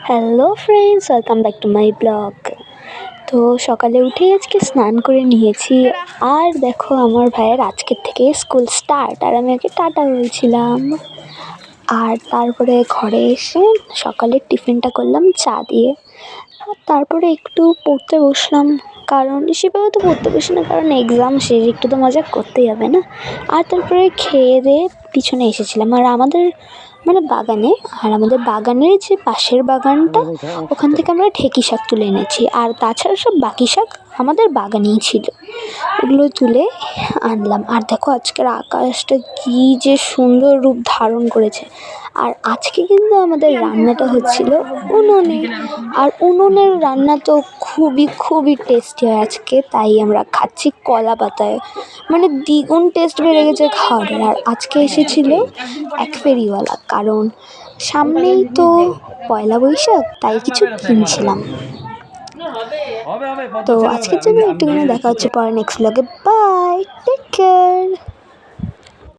Hello friends, welcome back to my blog. তো সকালে উঠেই আজকে স্নান করে নিয়েছি। আর দেখো, আমার ভাইয়ের আজকের থেকে স্কুল স্টার্ট, আর আমি ওকে টাটা বলছিলাম। আর তারপরে ঘরে এসে সকালের টিফিনটা করলাম চা দিয়ে। আর তারপরে একটু পড়তে বসলাম, কারণ সেভাবে তো পড়তে বসি না, কারণ এক্সাম শেষ, একটু তো মজা করতেই হবে না। আর তারপরে খেয়ে দিয়ে পিছনে এসেছিলাম, আর আমাদের বাগানের যে পাশের বাগানটা, ওখান থেকে আমরা ঢেঁকি শাক তুলে এনেছি। আর তাছাড়া সব বাকি শাক আমাদের বাগানেই ছিল, ওগুলো তুলে আনলাম। আর দেখো, আজকের আকাশটা কী যে সুন্দর রূপ ধারণ করেছে। আর আজকে কিন্তু আমাদের রান্নাটা হচ্ছিল উনুনে, আর উনুনের রান্না তো খুবই খুবই টেস্টি হয় আজকে, তাই আমরা খাচ্ছি কলা পাতায়, মানে দ্বিগুণ টেস্ট বেড়ে গেছে খাওয়ার। আর আজকে এসেছিল এক ফেরিওয়ালা, কারণ সামনেই তো পয়লা বৈশাখ, তাই কিছু কিনছিলাম। তো আজকের জন্য একটুখানি, দেখা হচ্ছে পরে নেক্সট ব্লগে। Bye, take care.